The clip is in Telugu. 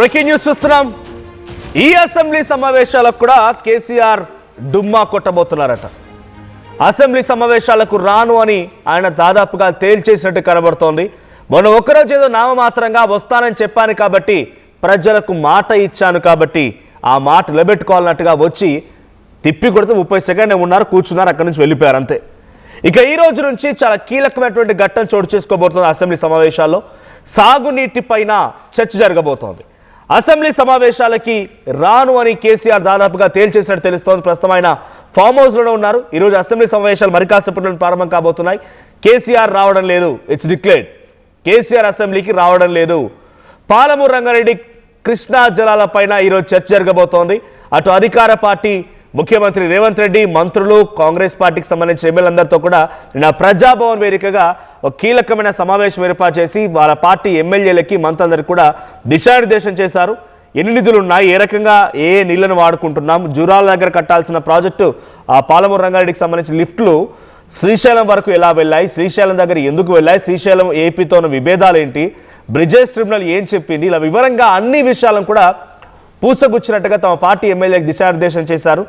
బ్రేకింగ్ న్యూస్ చూస్తున్నాం. ఈ అసెంబ్లీ సమావేశాలకు కూడా కేసీఆర్ డుమ్మా కొట్టబోతున్నారట. అసెంబ్లీ సమావేశాలకు రాను అని ఆయన దాదాపుగా తేల్చేసినట్టు కనబడుతోంది. మొన్న ఒక్కరోజు ఏదో నామమాత్రంగా వస్తానని చెప్పాను కాబట్టి, ప్రజలకు మాట ఇచ్చాను కాబట్టి ఆ మాట నిలబెట్టుకోవాలన్నట్టుగా వచ్చి తిప్పి కొడితే 30 సెకండ్లు ఉన్నారు, కూర్చున్నారు, అక్కడి నుంచి వెళ్ళిపోయారు అంతే. ఇక ఈ రోజు నుంచి చాలా కీలకమైనటువంటి ఘట్టం చోటు చేసుకోబోతుంది. అసెంబ్లీ సమావేశాల్లో సాగునీటి పైన చర్చ జరగబోతోంది. అసెంబ్లీ సమావేశాలకి రాను అని కేసీఆర్ దాదాపుగా తేల్చేసినట్టు తెలుస్తోంది. ప్రస్తుతం ఆయన ఫామ్ హౌస్లోనే ఉన్నారు. ఈరోజు అసెంబ్లీ సమావేశాలు మరి కాసేపట్లో ప్రారంభం కాబోతున్నాయి. కేసీఆర్ రావడం లేదు, ఇట్స్ డిక్లేర్డ్. కేసీఆర్ అసెంబ్లీకి రావడం లేదు. పాలమూరు రంగారెడ్డి కృష్ణా జలాలపైన ఈరోజు చర్చ జరగబోతోంది. అటు అధికార పార్టీ ముఖ్యమంత్రి రేవంత్ రెడ్డి, మంత్రులు, కాంగ్రెస్ పార్టీకి సంబంధించిన ఎమ్మెల్యేలందరితో కూడా నిన్న ప్రజాభవన్ వేదికగా ఒక కీలకమైన సమావేశం ఏర్పాటు చేసి వాళ్ళ పార్టీ ఎమ్మెల్యేలకి, మంత్రులందరికీ కూడా దిశానిర్దేశం చేశారు. ఎన్ని నిధులు ఉన్నాయి, ఏ రకంగా ఏ నీళ్లను వాడుకుంటున్నాం, జూరాల దగ్గర కట్టాల్సిన ప్రాజెక్టు ఆ పాలమూరు రంగారెడ్డికి సంబంధించిన లిఫ్ట్లు శ్రీశైలం వరకు ఎలా వెళ్ళాయి, శ్రీశైలం దగ్గర ఎందుకు వెళ్ళాయి, శ్రీశైలం ఏపీతో ఉన్న విభేదాలు ఏంటి, బ్రిజేష్ ట్రిబ్యునల్ ఏం చెప్పింది, ఇలా వివరంగా అన్ని విషయాలను కూడా పూసగుచ్చినట్టుగా తమ పార్టీ ఎమ్మెల్యేకి దిశానిర్దేశం చేశారు.